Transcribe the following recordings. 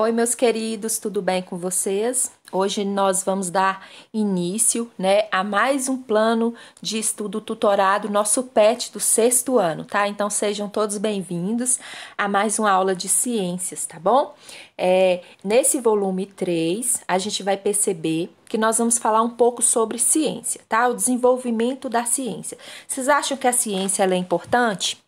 Oi, meus queridos, tudo bem com vocês? Hoje nós vamos dar início, a mais um plano de estudo tutorado, nosso PET do 6º ano, tá? Então sejam todos bem-vindos a mais uma aula de ciências, tá bom? Nesse volume 3, a gente vai perceber que nós vamos falar um pouco sobre ciência, tá? O desenvolvimento da ciência. Vocês acham que a ciência ela é importante?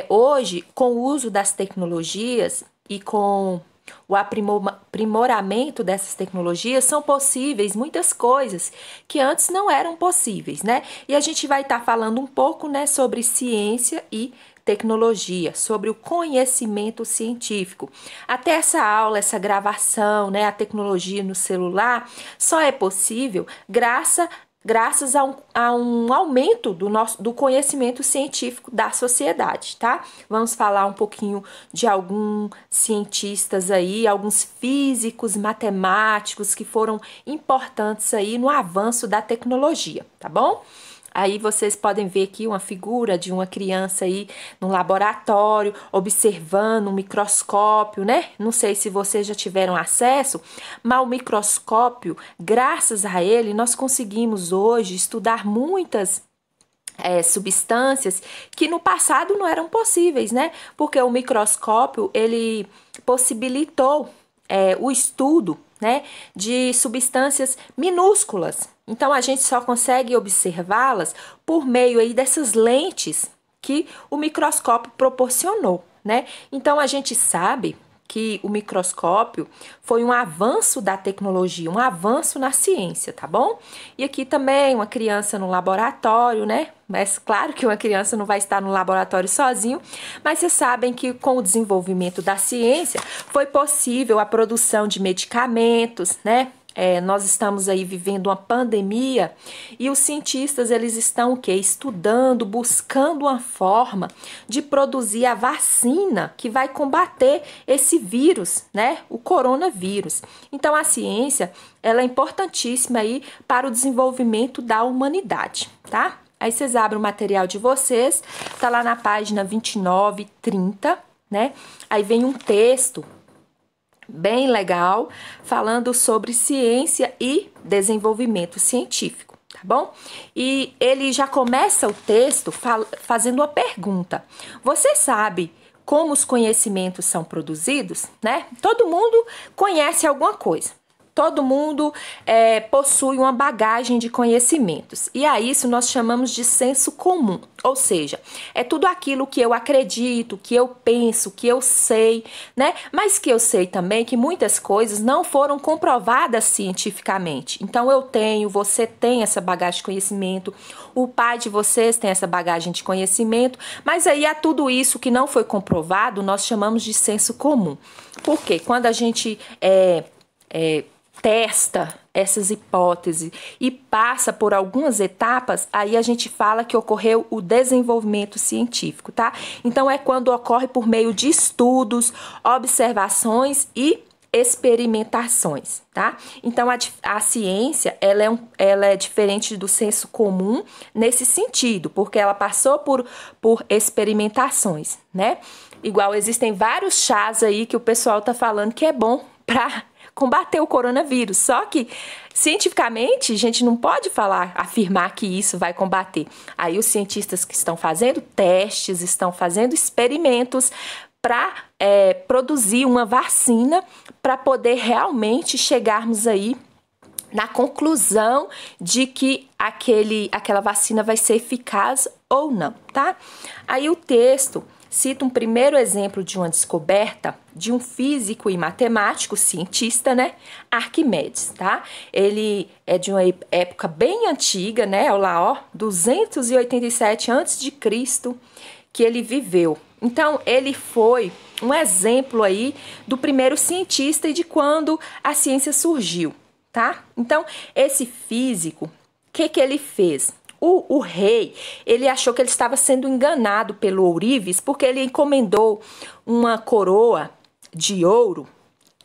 Hoje, com o uso das tecnologias e com o aprimoramento dessas tecnologias, são possíveis muitas coisas que antes não eram possíveis, né? E a gente vai estar falando um pouco, sobre ciência e tecnologia, sobre o conhecimento científico. Até essa aula, essa gravação, a tecnologia no celular só é possível graças a um aumento do conhecimento científico da sociedade, tá? Vamos falar um pouquinho de alguns cientistas aí, alguns físicos, matemáticos que foram importantes aí no avanço da tecnologia, tá bom? Aí vocês podem ver aqui uma figura de uma criança aí no laboratório, observando um microscópio, Não sei se vocês já tiveram acesso, mas o microscópio, graças a ele, nós conseguimos hoje estudar muitas substâncias que no passado não eram possíveis, Porque o microscópio, ele possibilitou o estudo, de substâncias minúsculas. Então, a gente só consegue observá-las por meio aí dessas lentes que o microscópio proporcionou, Então, a gente sabe que o microscópio foi um avanço da tecnologia, um avanço na ciência, tá bom? E aqui também uma criança no laboratório, Mas claro que uma criança não vai estar no laboratório sozinho, mas vocês sabem que com o desenvolvimento da ciência foi possível a produção de medicamentos, Nós estamos aí vivendo uma pandemia e os cientistas, eles estão o quê? Estudando, buscando uma forma de produzir a vacina que vai combater esse vírus, O coronavírus. Então, a ciência, ela é importantíssima aí para o desenvolvimento da humanidade, tá? Aí vocês abrem o material de vocês, tá lá na página 29, 30, Aí vem um texto bem legal, falando sobre ciência e desenvolvimento científico, tá bom? E ele já começa o texto fazendo uma pergunta. Você sabe como os conhecimentos são produzidos, Todo mundo conhece alguma coisa. Todo mundo possui uma bagagem de conhecimentos. E a isso nós chamamos de senso comum. Ou seja, é tudo aquilo que eu acredito, que eu penso, que eu sei, Mas que eu sei também que muitas coisas não foram comprovadas cientificamente. Então, você tem essa bagagem de conhecimento, o pai de vocês tem essa bagagem de conhecimento, mas aí a tudo isso que não foi comprovado, nós chamamos de senso comum. Por quê? Quando a gente testa essas hipóteses e passa por algumas etapas, aí a gente fala que ocorreu o desenvolvimento científico, tá? Então, é quando ocorre por meio de estudos, observações e experimentações, tá? Então, a ciência, ela é diferente do senso comum nesse sentido, porque ela passou por experimentações, Igual existem vários chás aí que o pessoal tá falando que é bom para combater o coronavírus. Só que, cientificamente, a gente não pode afirmar que isso vai combater. Aí os cientistas que estão fazendo testes, estão fazendo experimentos para produzir uma vacina para poder realmente chegarmos aí na conclusão de que aquela vacina vai ser eficaz ou não, tá? Aí o texto cita um primeiro exemplo de uma descoberta de um físico e matemático, cientista, Arquimedes, tá? Ele é de uma época bem antiga, Olha lá, 287 a.C. que ele viveu. Então, ele foi um exemplo aí do primeiro cientista e de quando a ciência surgiu, tá? Então, esse físico, o que ele fez? O rei, ele achou que ele estava sendo enganado pelo ourives porque ele encomendou uma coroa de ouro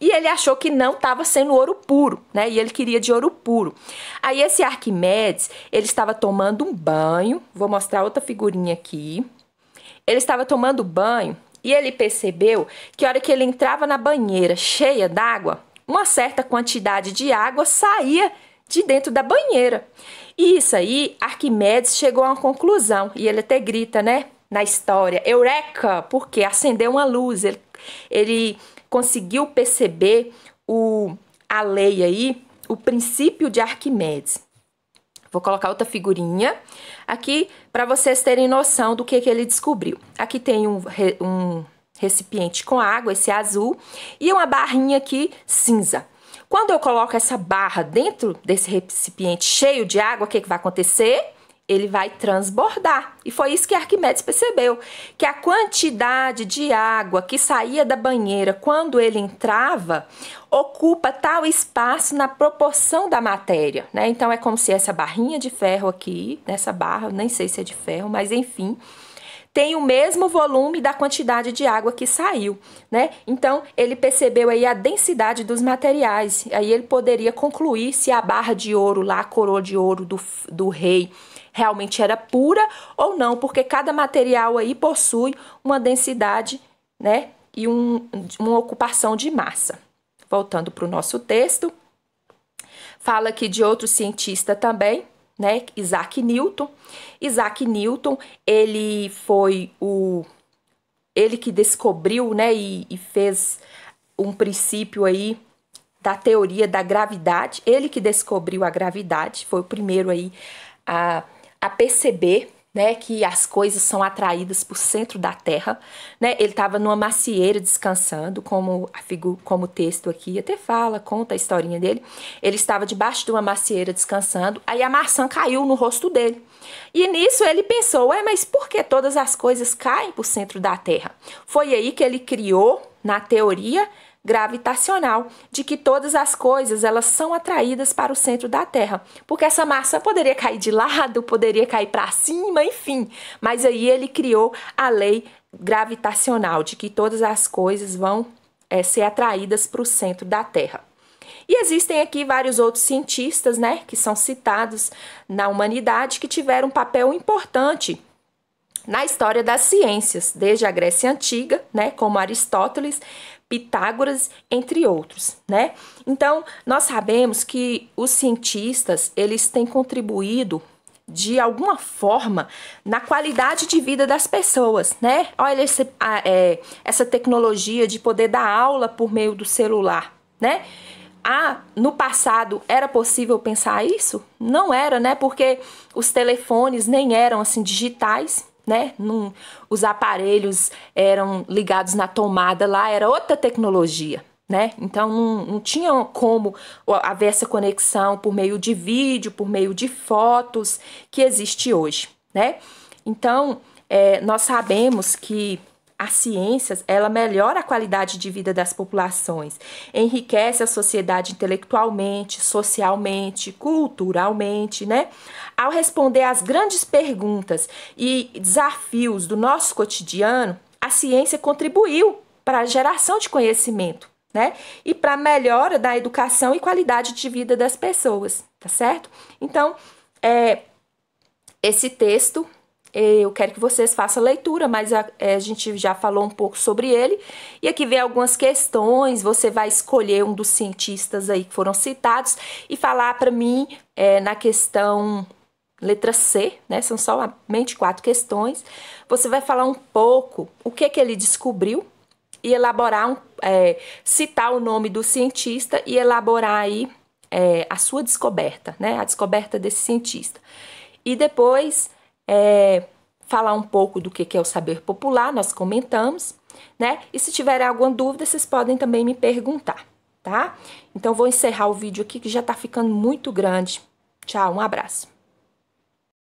e ele achou que não estava sendo ouro puro, E ele queria de ouro puro. Aí esse Arquimedes, ele estava tomando um banho, vou mostrar outra figurinha aqui. Ele estava tomando banho E ele percebeu que a hora que ele entrava na banheira cheia d'água, uma certa quantidade de água saía de dentro da banheira. E isso aí, Arquimedes chegou a uma conclusão, e ele até grita, né, na história, Eureka, porque acendeu uma luz, ele conseguiu perceber a lei aí, o princípio de Arquimedes. Vou colocar outra figurinha aqui para vocês terem noção do que ele descobriu. Aqui tem um recipiente com água, esse azul, e uma barrinha aqui cinza. Quando eu coloco essa barra dentro desse recipiente cheio de água, o que vai acontecer? Ele vai transbordar. E foi isso que Arquimedes percebeu, que a quantidade de água que saía da banheira quando ele entrava ocupa tal espaço na proporção da matéria, né? Então é como se essa barrinha de ferro aqui, nessa barra, nem sei se é de ferro, mas enfim, tem o mesmo volume da quantidade de água que saiu, né? Então, ele percebeu aí a densidade dos materiais. Aí ele poderia concluir se a barra de ouro lá, a coroa de ouro do rei, realmente era pura ou não, porque cada material aí possui uma densidade, né? E uma ocupação de massa. Voltando para o nosso texto, fala aqui de outro cientista também, né, Isaac Newton. Isaac Newton, ele foi ele que descobriu, né, e fez um princípio aí da teoria da gravidade. Ele que descobriu a gravidade, foi o primeiro aí a perceber, né, que as coisas são atraídas para o centro da Terra, né? Ele estava numa macieira descansando, como o texto aqui até fala, conta a historinha dele. Ele estava debaixo de uma macieira descansando, aí a maçã caiu no rosto dele. E nisso ele pensou, mas por que todas as coisas caem para o centro da Terra? Foi aí que ele criou, na teoria gravitacional, de que todas as coisas elas são atraídas para o centro da Terra, porque essa maçã poderia cair de lado, poderia cair para cima, enfim, mas aí ele criou a lei gravitacional, de que todas as coisas vão ser atraídas para o centro da Terra. E existem aqui vários outros cientistas, né, que são citados na humanidade, que tiveram um papel importante na história das ciências, desde a Grécia Antiga, né, como Aristóteles, Pitágoras, entre outros, né? Então, nós sabemos que os cientistas, eles têm contribuído de alguma forma na qualidade de vida das pessoas, né? Olha essa tecnologia de poder dar aula por meio do celular, né? No passado era possível pensar isso? Não era, né? Porque os telefones nem eram assim digitais, né? Os aparelhos eram ligados na tomada lá, era outra tecnologia, né? Então não tinha como haver essa conexão por meio de vídeo, por meio de fotos que existe hoje, né? Então nós sabemos que a ciência, ela melhora a qualidade de vida das populações, enriquece a sociedade intelectualmente, socialmente, culturalmente, né? Ao responder às grandes perguntas e desafios do nosso cotidiano, a ciência contribuiu para a geração de conhecimento, né? E para a melhora da educação e qualidade de vida das pessoas, tá certo? Então, esse texto eu quero que vocês façam a leitura, mas a gente já falou um pouco sobre ele. E aqui vem algumas questões, você vai escolher um dos cientistas aí que foram citados e falar para mim na questão letra C, né? São somente 4 questões. Você vai falar um pouco o que ele descobriu e elaborar, citar o nome do cientista e elaborar aí a sua descoberta, né? A descoberta desse cientista. E depois falar um pouco do que é o saber popular, nós comentamos, né? E se tiverem alguma dúvida, vocês podem também me perguntar, tá? Então, vou encerrar o vídeo aqui que já tá ficando muito grande. Tchau, um abraço.